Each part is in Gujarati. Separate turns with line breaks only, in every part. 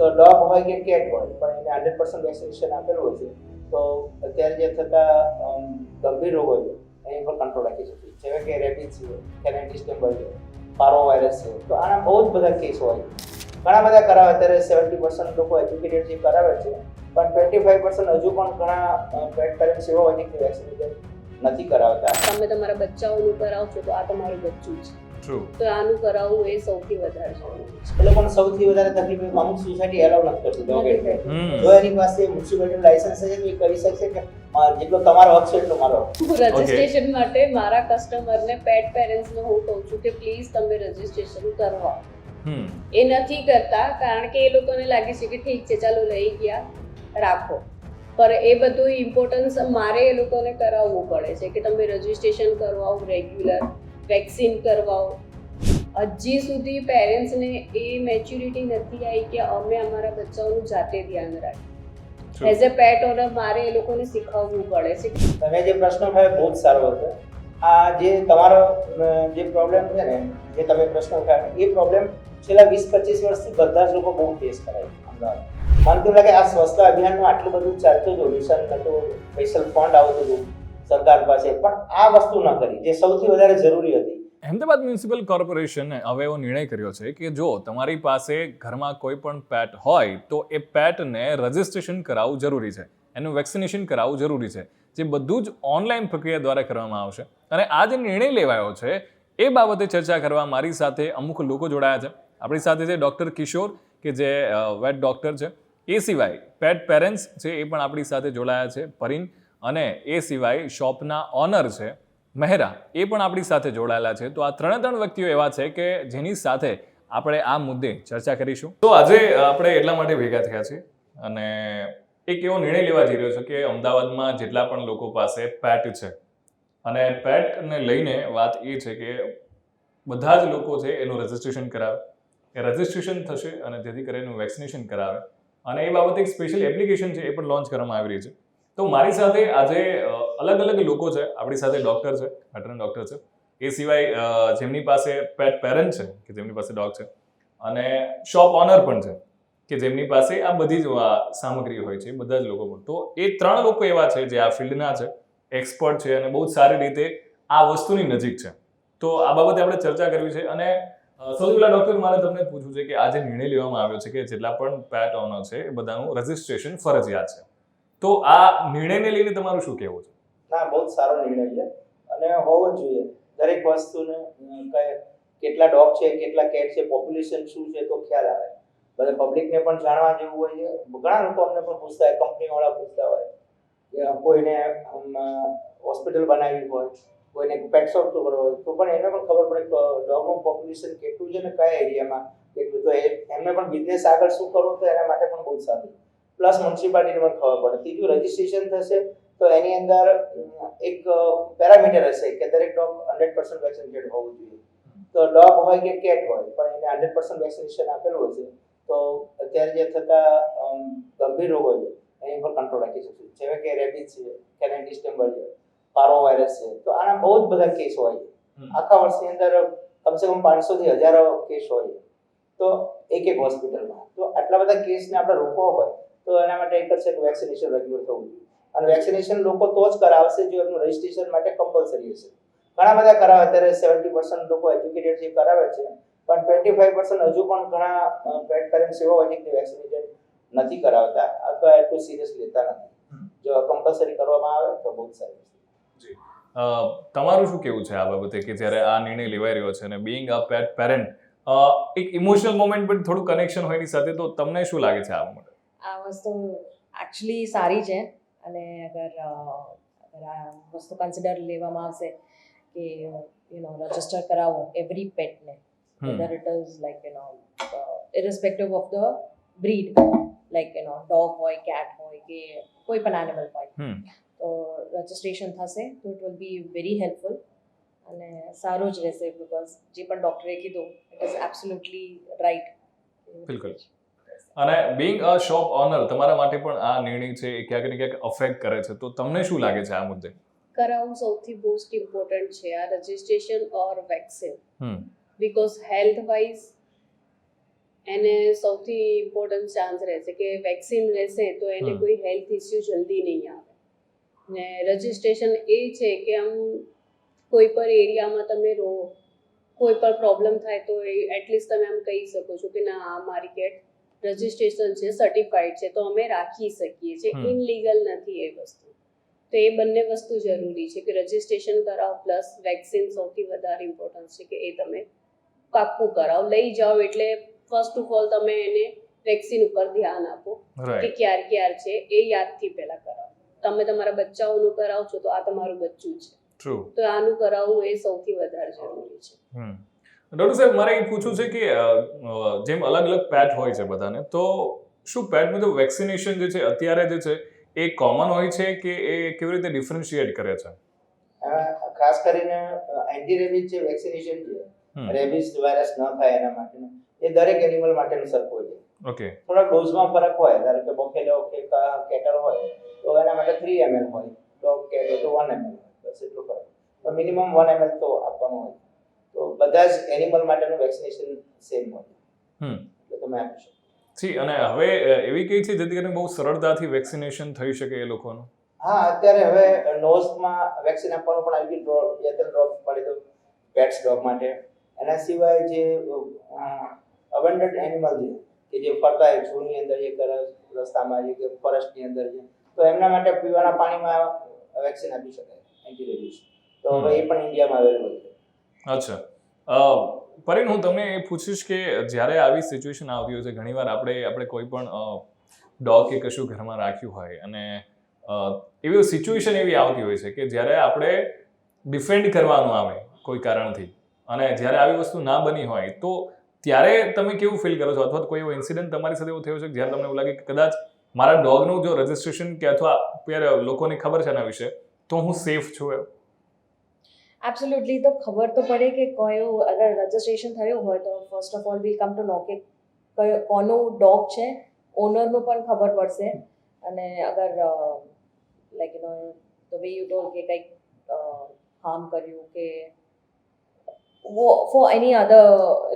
તો ડોગ હોય કે કેટ હોય પણ એને 100% વેક્સિનેશન આપેલું હોય છે તો અત્યારે જે થતા ગંભીર રોગો છે એની પર કંટ્રોલ રાખી શકીએ, જેવા કે રેબિઝ છે, કેનેડિસ ટેમ્બર છે, પારો વાયરસ છે. તો આના બહુ જ બધા કેસ હોય, ઘણા બધા કરાવે. અત્યારે 70% લોકો એજ્યુકેટેડ જે કરાવે છે, પણ 25% હજુ પણ ઘણા પેટ પેરેન્ટ્સ એવા હોય કે વેક્સિનેશન નથી કરાવતા.
તમે તમારા બચ્ચાઓનું કરાવશો તો આ તમારું બચ્ચું છે, તો આનું કરાવવું એ સૌથી વધારે જરૂરી છે.
એ લોકોને સૌથી વધારે તકલીફ અમુક સોસાયટી એલાઉ નથી કરતી ડોગ એટ. જો એની પાસે મ્યુનિસિપાલિટી લાયસન્સ છે તો એ કહી શકશે કે જેટલો તમારો હક છે એટલો મારો હક.
રજિસ્ટ્રેશન માટે મારા કસ્ટમરને પેટ પેરેન્ટ્સને હું કહું છું કે પ્લીઝ તમે રજિસ્ટ્રેશન કરવાઓ. એ નથી કરતા કારણ કે એ લોકોને લાગે છે કે ઠીક છે ચાલો લઈ ગયા રાખો, પર એ બધું ઇમ્પોર્ટન્સ મારે એ લોકોને કરાવવું પડે છે કે તમે રજિસ્ટ્રેશન કરવાઓ, રેગ્યુલર વેક્સિન કરવાઓ. હજી સુધી પેરેન્ટ્સને એ મેચ્યુરિટી નથી આવી કે અમે અમારા બચ્ચાઓનું જાતે ધ્યાન રાખીએ. એઝ અ પેટ ઓનર મારે એ લોકોને શીખવવું પડે છે.
તમે જે પ્રશ્ન ઉઠાવ્યો બહુ જ સારો હતો. આ જે તમારો જે પ્રોબ્લેમ છે ને, જે તમે પ્રશ્ન ઉઠાવ્યો એ પ્રોબ્લેમ છેલ્લા 20-25 વર્ષથી બધા જ લોકો બહુ ફેસ કરે છે અમદાવાદ. મને તો લાગે આ સ્વચ્છતા અભિયાનનું આટલું બધું ચાલતું હતું, મિશન હતું, સ્પેશિયલ ફંડ આવતું હતું સરકાર પાસે, પણ આ વસ્તુ ન કરી જે સૌથી વધારે જરૂરી હતી.
અમદાવાદ મ્યુનિસિપલ કોર્પોરેશને હવે એવો નિર્ણય કર્યો છે કે જો તમારી પાસે ઘરમાં કોઈ પણ પેટ હોય તો એ પેટને રજિસ્ટ્રેશન કરાવવું જરૂરી છે, એનું વેક્સિનેશન કરાવવું જરૂરી છે, જે બધું જ ઓનલાઈન પ્રક્રિયા દ્વારા કરવામાં આવશે. અને આ જે નિર્ણય લેવાયો છે એ બાબતે ચર્ચા કરવા મારી સાથે અમુક લોકો જોડાયા છે. આપણી સાથે છે ડૉક્ટર કિશોર કે જે વેટ ડૉક્ટર છે, એ સિવાય પેટ પેરેન્ટ્સ છે એ પણ આપણી સાથે જોડાયા છે, પરિન, અને એ સિવાય શોપના ઓનર છે મહેરા, એ પણ આપણી સાથે જોડાયેલા છે. તો આ ત્રણ વ્યક્તિઓ એવા છે કે જેની સાથે આપણે આ મુદ્દે ચર્ચા કરીશું. તો આજે આપણે એટલા માટે ભેગા થયા છીએ અને એક એવો નિર્ણય લેવા જઈ રહ્યો છે કે અમદાવાદમાં જેટલા પણ લોકો પાસે પેટ છે અને પેટને લઈને વાત એ છે કે બધા જ લોકો છે એનું રજિસ્ટ્રેશન કરાવે, એ રજિસ્ટ્રેશન થશે અને જેથી કરીને એનું વેક્સિનેશન કરાવે, અને એ બાબતે એક સ્પેશિયલ એપ્લિકેશન છે એ પણ લોન્ચ કરવામાં આવી રહી છે. તો મારી સાથે આજે અલગ અલગ લોકો છે. આપણી સાથે ડૉક્ટર છે, વેટરન ડૉક્ટર છે, એ સિવાય જેમની પાસે પેટ પેરેન્ટ છે કે જેમની પાસે ડોગ છે, અને શોપ ઓનર પણ છે કે જેમની પાસે આ બધી જ સામગ્રી હોય છે, બધા જ લોકો પણ. તો એ ત્રણ લોકો એવા છે જે આ ફિલ્ડના છે, એક્સપર્ટ છે અને બહુ જ સારી રીતે આ વસ્તુની નજીક છે. તો આ બાબતે આપણે ચર્ચા કરવી છે. અને સૌથી પહેલા ડૉક્ટર, મારે તમને પૂછવું છે કે આ જે નિર્ણય લેવામાં આવ્યો છે કે જેટલા પણ પેટ ઓનર છે એ બધાનું રજિસ્ટ્રેશન ફરજિયાત છે, તો આ નિર્ણયને લઈને તમારું શું કહેવું છે?
ના, બહુ જ સારો નિર્ણય છે અને હોવો જ જોઈએ. દરેક વસ્તુને કેટલા ડોગ છે, કેટલા કેટ છે, પોપ્યુલેશન શું છે તો ખ્યાલ આવે. બધા પબ્લિકને પણ જાણવા જેવું હોય છે. ઘણા લોકો અમને પણ પૂછતા હોય, કંપનીવાળા પૂછતા હોય, કોઈને હોસ્પિટલ બનાવી હોય, કોઈને પેટ શોપ કરવો હોય, તો પણ એને પણ ખબર પડે કે ડોગનું પોપ્યુલેશન કેટલું છે ને કયા એરિયામાં કેટલું, તો એમને પણ બિઝનેસ આગળ શું કરવું તો એના માટે પણ બહુ સારું. પ્લસ મ્યુનિસિપાલિટીને પણ ખબર પડે. ત્રીજું, રજિસ્ટ્રેશન થશે તો એની અંદર એક પેરામીટર હશે કે દરેક ડોગ 100% વેક્સિનેટેડ હોવું જોઈએ. તો ડોગ હોય કે કેટ હોય પણ એને 100% વેક્સિનેશન આપેલું હશે તો અત્યારે જે થતા ગંભીર રોગો છે એની પર કંટ્રોલ રાખી શકીએ, જેવા કે રેબિઝ છે, કેનેડિસ ટેમ્બર છે, પારો વાયરસ છે. તો આના બહુ જ બધા કેસ હોય છે. આખા વર્ષની અંદર કમસે કમ 500 થી 1000 કેસ હોય છે તો એક હોસ્પિટલમાં. તો આટલા બધા કેસને આપણે રોકવા હોય તો એના માટે એક જ છે કે વેક્સિનેશન રેગ્યુલર થવું જોઈએ. અને વેક્સિનેશન લોકો તો જ કરાવશે જો એમનું રજિસ્ટ્રેશન માટે કમ્પલસરી હશે. ઘણા બધા કરાવે. અત્યારે 70% લોકો એજ્યુકેટેડ જે કરાવે છે, પણ 25% હજુ પણ ઘણા પેટ પેરેન્ટ્સ એવા હોય કે વેક્સિનેશન નથી કરાવતા અથવા એટલું સિરિયસ લેતા નથી. જો કમ્પલસરી કરવામાં આવે તો બહુ સારું.
જી, તમારું શું કેવું છે આ બાબતે કે જ્યારે આ નિર્ણય લેવાઈ રહ્યો છે અને બીઇંગ અ પેટ પેરેન્ટ એક ઇમોશનલ મોમેન્ટ પણ થોડું કનેક્શન હોય એની સાથે, તો તમને શું લાગે છે આ માટે?
આ વસ્તુ એકચ્યુઅલી સારી છે અને અગર આ વસ્તુ કન્સિડર લેવામાં આવશે કે રજિસ્ટર કરાવો એવરી પેટને, whether it is like irrespective of the breed, like dog હોય, કેટ હોય કે કોઈ પણ એનિમલ હોય, તો રજિસ્ટ્રેશન થશે તો it will be very helpful અને સારું જ રહેશે. બિકોઝ જે પણ ડૉક્ટરે કીધું ઇટ ઇઝ એબ્સોલ્યુટલી રાઈટ.
બિલકુલ. અને બીઇંગ અ શોપ ઓનર, તમારા માટે પણ આ નિર્ણય છે એ ક્યાંક ને ક્યાંક અફેક્ટ કરે છે, તો તમને શું લાગે છે આ મુદ્દે?
કરાવવું સૌથી મોસ્ટ ઇમ્પોર્ટન્ટ છે આ registration or vaccine, because health wise એને સૌથી ઇમ્પોર્ટન્ટ ચાન્સ રહેશે કે વેક્સિન રહેશે તો એને કોઈ હેલ્થ ઇસ્યુ જલ્દી નહીં આવે. ને રજિસ્ટ્રેશન એ છે કે આમ કોઈ પણ એરિયામાં તમે રહો, કોઈ પણ પ્રોબ્લેમ થાય તો એટલીસ્ટ તમે આમ કહી શકો છો કે ના આ મારી કેટ રજિસ્ટ્રેશન છે, સર્ટિફાઈડ છે, તો અમે રાખી શકીએ છીએ. ઇનલીગલ નથી એ વસ્તુ. તો એ બંને વસ્તુ જરૂરી છે કે રજિસ્ટ્રેશન કરાવો પ્લસ વેક્સિન સૌથી વધારે ઇમ્પોર્ટન્ટ છે કે એ તમે પાક્કું કરાવો. લઈ જાઓ એટલે ફર્સ્ટ ઓફ ઓલ તમે એને વેક્સિન ઉપર ધ્યાન આપો કે ક્યાર છે એ યાદથી પહેલા કરાવો. તમે તમારા બચ્ચાઓનું કરાવો છો તો આ તમારું બચ્ચું છે, તો આનું કરાવવું એ સૌથી વધારે જરૂરી છે.
ડોક્ટર સાહેબ, મારે એ પૂછવું છે કે જેમ અલગ અલગ પેટ હોય છે બધાને, તો શું પેટ બધું વેક્સિનેશન જે છે અત્યારે જે છે એ કોમન હોય છે કે એ કેવી રીતે ડિફરન્શિએટ કરે છે?
ખાસ કરીને એન્ટી રેબિઝ જે વેક્સિનેશન છે, રેબિઝ વાયરસ ન થાય એના માટેનું, એ દરેક એનિમલ માટેનું સરખું હોય છે.
ઓકે.
થોડા ડોઝમાં ફરક હોય. ધારો કે બફેલો કે કેટલ હોય તો એના માટે 3 ml હોય, ડોગ કેટ હોય તો 1 ml હોય, બસ એટલો ફરક. તો મિનિમમ 1 ml તો આપવાનું હોય. તો બધા જ એનિમલ માટેનું વેક્સિનેશન સેમ હોય, એટલે તમે આપી શકો.
અને હવે એવી કઈ છે જેથી કરીને બહુ સરળતાથી વેક્સિનેશન થઈ શકે એ લોકોનું?
હા, અત્યારે હવે નોઝમાં વેક્સિન આપવાનું પણ આવી ગયું. 2-3 ડ્રોપ પડી દો પેટ્સ ડોગ માટે. એના સિવાય જે અબન્ડન્ટ એનિમલ છે કે જે ફરતા હોય ઝૂની અંદર, જે રસ્તામાં છે કે ફોરેસ્ટની અંદર છે, તો એમના માટે પીવાના પાણીમાં વેક્સિન આપી શકાય એન્ટી રેબિઝ. તો હવે એ પણ ઇન્ડિયામાં અવેલેબલ છે.
અચ્છા. પરિણ, હું તમને એ પૂછીશ કે જ્યારે આવી સિચ્યુએશન આવતી હોય છે, ઘણીવાર આપણે કોઈ પણ ડોગ કે કશું ઘરમાં રાખ્યું હોય અને એવી સિચ્યુએશન એવી આવતી હોય છે કે જ્યારે આપણે ડિફેન્ડ કરવાનું આવે કોઈ કારણથી, અને જ્યારે આવી વસ્તુ ના બની હોય તો ત્યારે તમે કેવું ફીલ કરો છો? અથવા કોઈ એવો ઇન્સિડન્ટ તમારી સાથે એવો થયો છે કે જ્યારે તમને એવું લાગે કે કદાચ મારા ડોગનું જો રજિસ્ટ્રેશન કે અથવા લોકોને ખબર છે એના વિશે તો હું સેફ છું એમ?
એબ્સોલ્યુટલી. તો ખબર તો પડે કે કયું, અગર રજિસ્ટ્રેશન થયું હોય તો first of all will come to know કે કોનું ડોગ છે, ઓનરનું પણ ખબર પડશે. અને અગર like you no the way you told કે કંઈક હાર્મ કર્યું કે ફોર એની અધર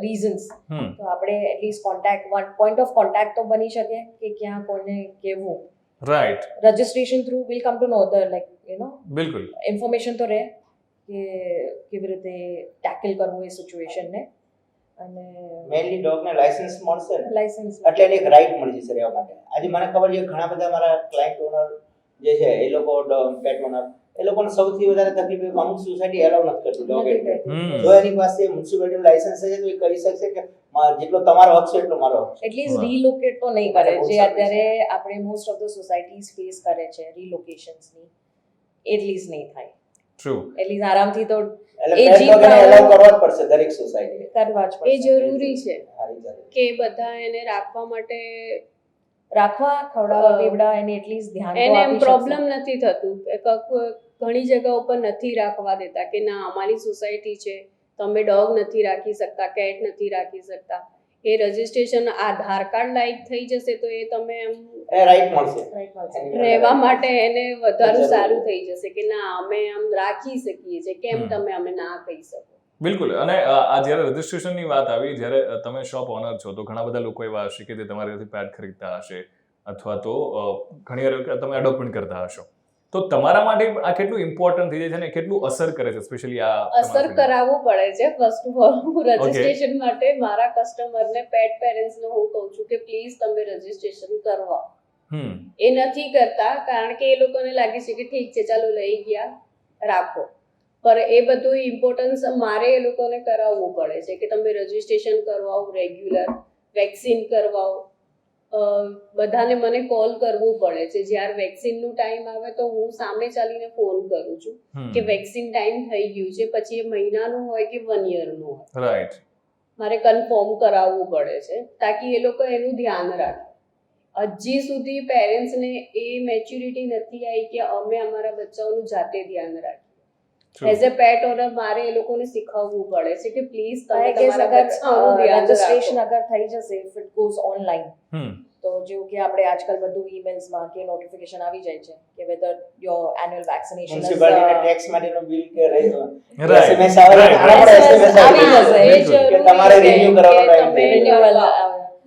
રીઝન્સ, તો આપણે એટલીસ્ટ પોઈન્ટ ઓફ કોન્ટેક્ટ તો બની શકે કે ક્યાં કોને કેવું.
Right.
Registration through will come to know the like you know
બિલકુલ
ઇન્ફોર્મેશન તો રહે કે કેવી રીતે ટેકલ કરવું એ સિચ્યુએશનને. અને
મેઇનલી ડોગને લાયસન્સ મળશે ને,
લાયસન્સ
એટલે એને એક રાઈટ મળી જશે રહેવા માટે. આજે મને ખબર છે ઘણા બધા મારા ક્લાયન્ટ ઓનર જે છે એ લોકો પેટ ઓનર, એ લોકોને સૌથી વધારે તકલીફ અમુક સોસાયટી એલાઉ નથી કરતી ડોગ એન્ટ્રી. જો એની પાસે મ્યુનિસિપાલિટીનું લાયસન્સ છે તો એ કરી શકશે કે જેટલો તમારો હક છે એટલો મારો હક છે.
એટલીસ્ટ રીલોકેટ તો નહીં કરે જે અત્યારે આપણે most of the societies face કરે છે રીલોકેશન્સની, એટલીસ્ટ નહીં થાય.
ટ્રુ.
એટલીસ્ટ આરામથી તો
એટલે પેટ ડોગને એલાઉ કરવા જ પડશે દરેક સોસાયટીએ.
કરવા જ
એ
પડશે.
જરૂરી છે કે બધા એને રાખવા માટે
રાખવા, ખવડાવવા, પીવડા એને એટલીસ્ટ ધ્યાન તો
એને
આપી
પ્રોબ્લેમ નથી થતું. ઘણી જગ્યા ઉપર નથી રાખવા દેતા કે ના અમારી સોસાયટી છે, તમે ડોગ નથી રાખી શકતા, કેટ નથી રાખી શકતા. એ રજિસ્ટ્રેશન આધાર કાર્ડ લાયક થઈ જશે તો એ તમે એમ
રાઈટ મળશે.
રહેવા માટે એને વધારે સારું થઈ જશે કે ના અમે આમ રાખી શકીએ છીએ, કેમ તમે અમે ના કહી શકો.
બિલકુલ. અને આ જ્યારે રજિસ્ટ્રેશનની વાત આવી, જ્યારે તમે શોપ ઓનર છો તો ઘણા બધા લોકો એવા હશે કે જે તમારાથી પેટ ખરીદતા હશે અથવા તો ઘણી વાર તમે એડોપ્ટ પણ કરતા હશો, તો તમારા માટે આ કેટલું ઇમ્પોર્ટન્ટ થઈ જાય છે અને કેટલું અસર કરે છે? સ્પેશિયલી આ
અસર કરાવવું પડે છે. ફર્સ્ટ ઓફ ઓલ હું રજિસ્ટ્રેશન માટે મારા કસ્ટમરને પેટ પેરેન્ટ્સને હું કહું છું કે પ્લીઝ તમે રજિસ્ટ્રેશન કરવા. એ નથી કરતા કારણ કે એ લોકોને લાગે છે કે ઠીક છે ચાલો લઈ ગયા રાખો, પર એ બધું ઇમ્પોર્ટન્સ મારે એ લોકોને કરાવવું પડે છે કે તમે રજિસ્ટ્રેશન કરવાઓ, રેગ્યુલર વેક્સિન કરવાઓ, બધાને મને કોલ કરવું પડે છે. જ્યારે વેક્સિનનું ટાઈમ આવે તો હું સામે ચાલીને ફોન કરું છું કે વેક્સિન ટાઈમ થઈ ગયું છે, પછી એ મહિનાનું હોય કે 1 યરનું હોય,
રાઈટ,
મારે કન્ફર્મ કરાવવું પડે છે તાકી એ લોકો એનું ધ્યાન રાખે. હજી સુધી પેરેન્ટ્સને એ મેચ્યુરિટી નથી આવી કે અમે અમારા બચ્ચાઓનું જાતે ધ્યાન રાખીએ. એઝ અ પેટ ઓનર મારે એ લોકોને શીખવવું પડે છે કે પ્લીઝ તમે તમારા બચ્ચાઓનું ધ્યાન
રજિસ્ટ્રેશન
રાખો.
અગર થઈ જશે, ઇફ ઇટ ગોઝ ઓનલાઈન, તો જેવું કે આપણે આજકાલ બધું ઈમેલ્સમાં કે નોટિફિકેશન આવી જાય છે કે વેધર યોર એન્યુઅલ વેક્સિનેશન
મ્યુનિસિપાલિટીના ટેક્સ માટેનું બિલ કે
Right.
SMS આવે, આના પર SMS
આવી જશે.
એ
કે તમારે
જરૂરી
renew
છે
કરવાનો
કે
time
તમે
છે.
renewal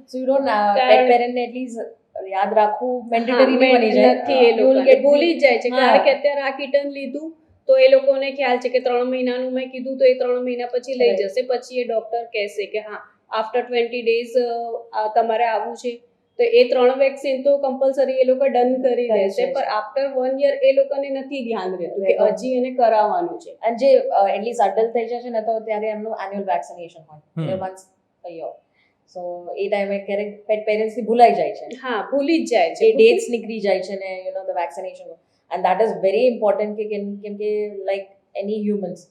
સો યુ ડોન્ટ
કારણ-
પેટ પેરેન્ટ ને એટલીસ્ટ યાદ રાખવું મેન્ડેટરી બની જાય
નથી એ
You will
લોકો
get
ભૂલી જ જાય છે
હા.
કારણ કે અત્યારે આ કિટન લીધું તો એ લોકોને ખ્યાલ છે કે 3 મહિનાનું મેં કીધું તો એ 3 મહિના પછી લઈ
Right.
જશે પછી એ ડોક્ટર કહેશે કે હા આફ્ટર 20 ડેઝ તમારે આવવું છે તો એ 3 વેક્સિન તો કમ્પલસરી એ લોકો ડન કરી
કરી
દેશે
છે.
પણ આફ્ટર 1 યર એ લોકોને નથી ધ્યાન રહેતું કે
રહેતું.
હજી એને કરાવવાનું છે
અને જે એટલીસ્ટ અડલ્ટ થઈ જશે ને તો ત્યારે એમનું એન્યુઅલ વેક્સિનેશન હોય વન્સ અ યર સો એ ટાઈમે ક્યારેક પેટ પેરેન્ટ્સ થી ભૂલાઈ જાય છે
હા ભૂલી જ જાય
એ
છે
ડેટ્સ નીકળી જાય છે ને you know the vaccination and that is very important કે કેમ કે લાઈક એની હ્યુમન્સ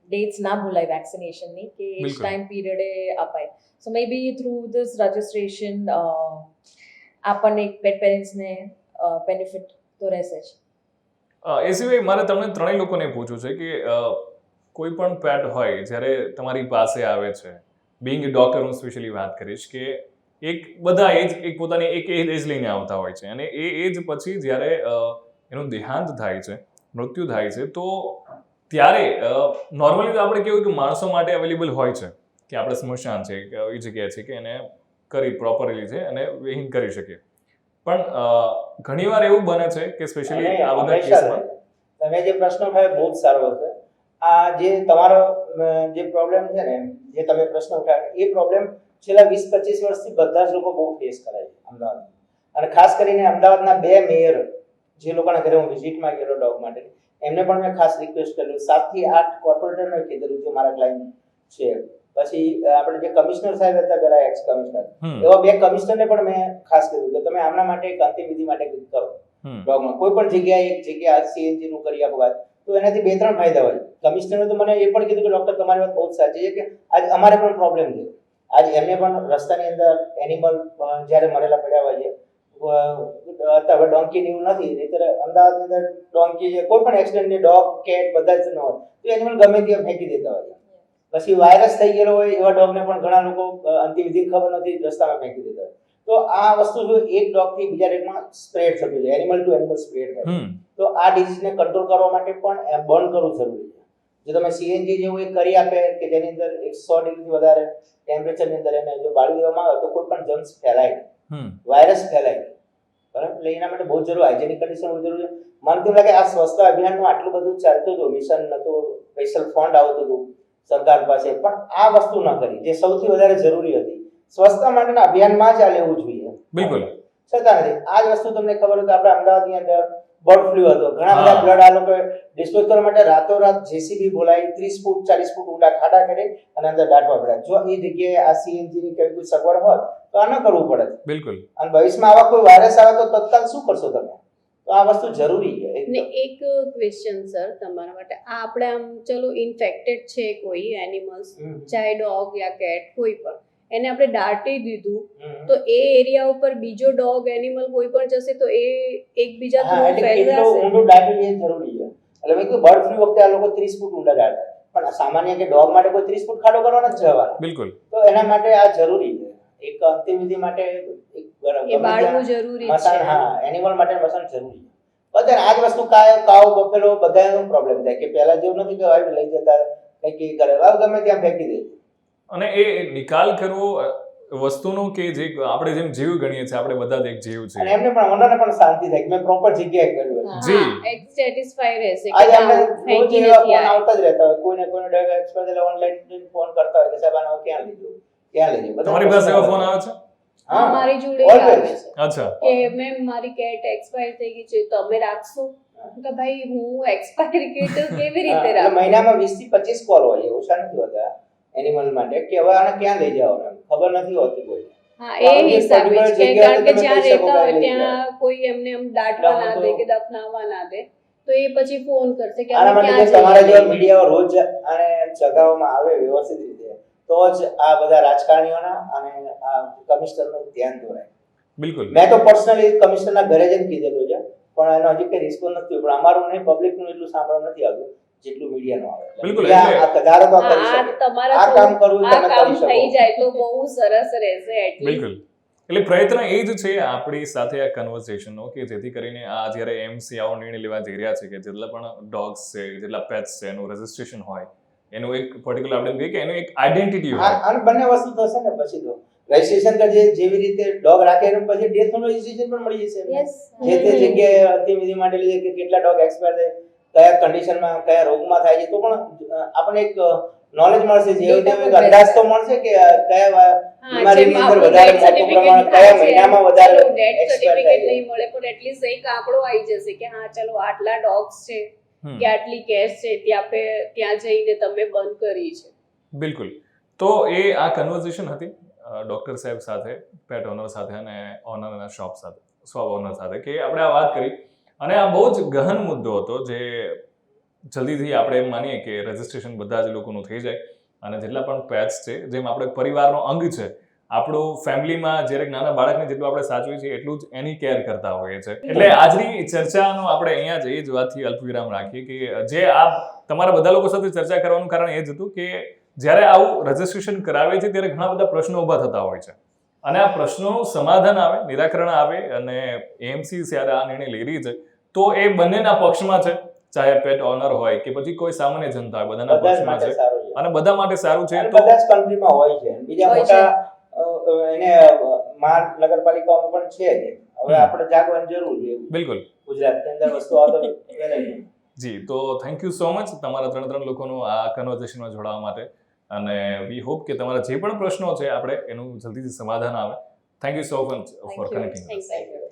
ડેટ્સ ના ભૂલાય વેક્સિનેશનની કે એ
બિલકુલ.
ટાઈમ પીરિયડે અપાય સો મે બી થ્રુ ધીસ રજિસ્ટ્રેશન આપણને એક પેટ પેરેન્ટ્સને બેનિફિટ તો રહેશે જ.
એ સિવાય મારે તમને ત્રણેય લોકોને પૂછવું છે કે કોઈ પણ પેટ હોય જ્યારે તમારી પાસે આવે છે બિંગ ડોક્ટર હું સ્પેશિયલી વાત કરીશ કે બધા એજ એક પોતાની એક એજ લઈને આવતા હોય છે અને એ એજ પછી જ્યારે એનું દેહાંત થાય છે મૃત્યુ થાય છે તો ત્યારે નોર્મલી તો આપણે કેવું કે માણસો માટે અવેલેબલ હોય છે કે આપણે સ્મશાન છે કે એવી જગ્યા છે કે એને કરી પ્રોપરલી છે અને વિહીન કરી શકીએ પણ ઘણીવાર એવું બને છે કે સ્પેશિયલી
અને
આ બધા
હંમેશા
કેસમાં
તમે જે પ્રશ્ન ઉઠાવ્યો બહુ જ સારો છે આ જે તમારો જે પ્રોબ્લેમ છે ને જે તમે પ્રશ્ન ઉઠાવ્યો એ પ્રોબ્લેમ છેલ્લા 20-25 વર્ષથી બધા જ લોકો બહુ ફેસ કરે છે અમદાવાદમાં અને ખાસ કરીને અમદાવાદના 2 મેયર જે લોકોના ઘરે હું વિઝિટમાં ગયેલો ડોગ માટે એમને પણ મેં ખાસ રિક્વેસ્ટ કરેલું 7 થી 8 કોર્પોરેટરને કીધેલું જે મારા ક્લાયન્ટ છે પછી આપણે જે કમિશનર સાહેબ હતા પેલા એક્સ કમિશનર એવા 2 કમિશનરને પણ મેં ખાસ કીધું કે તમે આમના માટે એક અંતિમ વિધિ માટે કંઈક કરો ડોગમાં કોઈ પણ જગ્યાએ એક જગ્યાએ સીએનજી નું કરી આપો વાત તો એનાથી 2-3 ફાયદા હોય કમિશનરે તો મને એ પણ કીધું કે ડોક્ટર તમારી વાત બહુ જ સાચી છે કે આજ અમારે પણ પ્રોબ્લેમ છે આજ એમને પણ રસ્તાની અંદર એનિમલ જ્યારે મરેલા પડ્યા હોય છે અત્યારે ડોંકી ને એવું નથી નહીંતર અમદાવાદની અંદર ડોંકી છે કોઈ પણ એક્સિડન્ટ ડોગ કેટ બધા જ ન હોય તો એનિમલ ગમે ત્યાં ફેંકી દેતા હોય પછી વાયરસ થઈ ગયેલો હોય એવા ડોગને પણ ઘણા લોકો અંતિમ વિધિ ખબર નથી રસ્તામાં ફેંકી દેતા હોય તો આ વસ્તુ જો એક ડોગ થી બીજા ડોગમાં સ્પ્રેડ થતું છે એનિમલ ટુ એનિમલ સ્પ્રેડ થાય તો આ ડિઝીઝને કંટ્રોલ કરવા માટે પણ બંધ કરવું જરૂરી છે જો તમે સીએનજી જેવું એક કરી આપે કે જેની અંદર 100 ડિગ્રીથી વધારે ટેમ્પરેચરની અંદર એને જો બાળી દેવામાં આવે તો કોઈ પણ જમ્સ ફેલાય વાયરસ ફેલાય બરાબર એટલે એના માટે બહુ જરૂર હાઇજેનિક કન્ડિશન બહુ જરૂરી છે મને તો લાગે આ સ્વચ્છતા અભિયાનનું આટલું બધું ચાલતું હતું મિશન નતું સ્પેશિયલ ફંડ આવતું હતું સરકાર પાસે પણ આ વસ્તુ ન કરી જે સૌથી વધારે જરૂરી હતી સ્વચ્છતા માટેના અભિયાનમાં જ આ લેવું જોઈએ
બિલકુલ
છતાં નથી આ જ વસ્તુ તમને ખબર હોય તો આપણે અમદાવાદની અંદર બર્ડ ફ્લુ હતો ઘણા બધા બ્લડ આ લોકો ડિસ્પોઝ કરવા માટે રાતોરાત જેસીબી બોલાવી 30 ફૂટ 40 ફૂટ ઊંડા ખાડા કરે અને અંદર દાટવા પડ્યા જો એ જગ્યાએ આ સીએનજી ની કોઈ સગવડ હોત તો આ ન કરવું પડે
બિલકુલ
અને ભવિષ્યમાં આવા કોઈ વાયરસ આવે તો તત્કાલ શું કરશો તમે તો આ વસ્તુ જરૂરી છે
ને એક ક્વેશ્ચન સર તમારા માટે આ આપણે આમ ચલો ઇન્ફેક્ટેડ છે કોઈ એનિમલ્સ ચાહે ડોગ યા કેટ કોઈ પણ એને આપણે દાટી દીધું તો એ એરિયા ઉપર બીજો ડોગ એનિમલ કોઈ પણ જશે તો એ એકબીજા
હા
થ્રુ
એટલે કેટલો
ફેલાશે
ઊંડું દાટવું એ જરૂરી છે એટલે મેં કીધું બર્ડ ફ્લુ વખતે આ લોકો 30 ફૂટ ઊંડા દાટે પણ સામાન્ય કે ડોગ માટે કોઈ 30 ફૂટ ખાડો કરવાનો જ જવાનો
બિલકુલ
તો એના માટે આ જરૂરી છે એક અંતિમ વિધિ માટે એક
એ બાળવું જરૂરી
મસાણ
છે
હા એનિમલ માટે મસાણ જરૂરી છે બધા આ જ વસ્તુ કાવ બફેલો બધાનો પ્રોબ્લેમ થાય કે પહેલા જેવું નથી કે વાઈડ લઈ જતા કંઈક કરે ગમે ત્યાં ફેંકી દે
અને એ નિકાલ કરવો વસ્તુનો કે જે આપણે જેમ જીવ ગણીએ છીએ આપણે બધા જ એક જીવ
અને
છે
એમને પણ ઓનરને પણ શાંતિ થાય કે મેં પ્રોપર જગ્યાએ કર્યું
હા,
જી.
એક સેટિસ્ફાઈ રહેશે
આજે
કે
આપણે
ના,
રોજ
ફેંકી
એવા
નથી
ફોન
આ.
આવતા જ રહેતા હોય કોઈને ડગ એક્સપર્ટ એટલે ઓનલાઈન ફોન કરતા હોય કે સાહેબ આને ક્યાં લીધું ક્યાં લીધું બધા
તમારી પાસે એવો ફોન આવે છે
હા, મારી જોડે
always.
આવે છે
અચ્છા
કે મેમ મારી કેટ એક્સપાયર થઈ ગઈ છે તમે રાખશો કે ભાઈ હું એક્સપાયર કેટ કેવી રીતે
એટલે
રાખું
મહિનામાં 20 થી 25 કોલ હોય ઓછા નથી હોતા એનિમલ માટે કે હવે આને ક્યાં લઈ જવાના ખબર નથી હોતી કોઈ
હા એ હિસાબે જ કે
જગ્યાએ
કારણ કે
તમે
જ્યાં
કહી શકો
રહેતા હોય
કે
ત્યાં કોઈ એમને એમ દાટવા ના દે
તો-
કે દફનાવવા ના દે તો એ પછી ફોન કરશે કે
આના
અમે
માટે જે
ક્યાં
તમારા જેવા
જઈએ
મીડિયા રોજ આને જગાવવામાં આવે વ્યવસ્થિત રીતે તો જ આ બધા રાજકારણીઓના અને આ કમિશનરનું ધ્યાન દોરાય
બિલકુલ
મેં તો પર્સનલી કમિશનરના ઘરે જઈને કીધેલું છે પણ એનો હજી કઈ રિસ્પોન્સ નથી પણ અમારું નહીં પબ્લિકનું એટલું સાંભળવા નથી આવતું જેટલું મીડિયાનું આવે
બિલકુલ,
Media
એટલે-
આ કદાર તો કરી
આ
શકે
તમારા
આ કામ કરવું
આ
તમે
કામ
કરી શકો.
થઈ જાય તો બહુ સરસ રહેશે એટલીસ્ટ
બિલકુલ એટલે પ્રયત્ન એ જ છે આપણી સાથે આ કન્વર્સેશનનો કે જેથી કરીને આ જ્યારે એમસી આવો નિર્ણય લેવા જઈ રહ્યા છે કે જેટલા પણ ડોગ્સ છે જેટલા પેટ્સ છે એનું રજિસ્ટ્રેશન હોય એનું એક પર્ટિક્યુલર આપણે એમ કહીએ કે એનું એક આઈડેન્ટિટી હોય
અને બંને વસ્તુ થશે ને પછી તો રજીસ્ટ્રેશન કે જેવી રીતે ડોગ રાખે એનું પછી ડેથ નું રજીસ્ટ્રેશન પણ મળી જશે એમને.
યસ
જે તે જગ્યાએ અંતિમ વિધિ માંડેલી છે કે કેટલા ડોગ એક્સપાયર થાય, કયા કન્ડિશનમાં કયા રોગમાં થાય છે, તો પણ આપણને એક નોલેજ મળશે, જેવું તેવું એક અંદાજ તો મળશે કે કયા બીમારીની અંદર વધારે મોટું પ્રમાણ કયા મહિનામાં વધારે
ડેથ
expire
સર્ટિફિકેટ
થાય છે.
નહીં મળે પણ એટલીસ્ટ એક આંકડો આવી જશે કે હા ચલો આટલા ડોગ્સ છે કે આટલી કેસ છે ત્યાં જઈને તમે બંધ કરી છે.
બિલકુલ. તો એ આ કન્વર્ઝેશન હતી ડોક્ટર સાહેબ સાથે, પેટ ઓનર સાથે અને ઓનરના શોપ સાથે, શોપ ઓનર સાથે, કે આપણે આ વાત કરી અને આ બહુ જ ગહન મુદ્દો હતો જે જલ્દીથી આપણે એમ માનીએ કે રજિસ્ટ્રેશન બધા જ લોકોનું થઈ જાય અને જેટલા પણ પેટ્સ છે જેમ આપણે પરિવારનો અંગ છે, આપણું ફેમિલીમાં જ્યારે નાના બાળકને જેટલું આપણે સાચવીએ છીએ એટલું જ એની કેર કરતા હોઈએ છીએ. એટલે આજની ચર્ચાનો આપણે અહીંયા જ એ જ વાતથી અલ્પવિરામ રાખીએ કે જે આ તમારા બધા લોકો સાથે ચર્ચા કરવાનું કારણ એ જ હતું કે જ્યારે આવું રજિસ્ટ્રેશન કરાવે છે ત્યારે ઘણા બધા પ્રશ્નો ઊભા થતા હોય છે અને આ પ્રશ્નોનું સમાધાન આવે, નિરાકરણ આવે અને એએમસી જ્યારે આ નિર્ણય લઈ રહી છે તો એ બંનેના પક્ષમાં છે, ચાહે પેટ ઓનર હોય કે પછી કોઈ સામાન્ય જનતા હોય, બધાના
બધા જ
પક્ષમાં
માટે
છે
સારું છે
અને બધા માટે સારું છે.
અને
તો
બધા જ કન્ટ્રીમાં હોય છે. બીજા
હોય
મોટા એને મહાનગરપાલિકાઓમાં પણ છે જ. હવે આપણે જાગવાની જરૂર છે
બિલકુલ
ગુજરાતની અંદર વસ્તુ આવતો નહીં.
જી, તો થેન્ક યુ સો મચ તમારા ત્રણ લોકોનું આ કન્વર્ઝેશનમાં જોડાવા માટે અને વી હોપ કે તમારા જે પણ પ્રશ્નો છે આપણે એનું જલ્દીથી સમાધાન આવે. Thank you so much for connecting.
Thank you.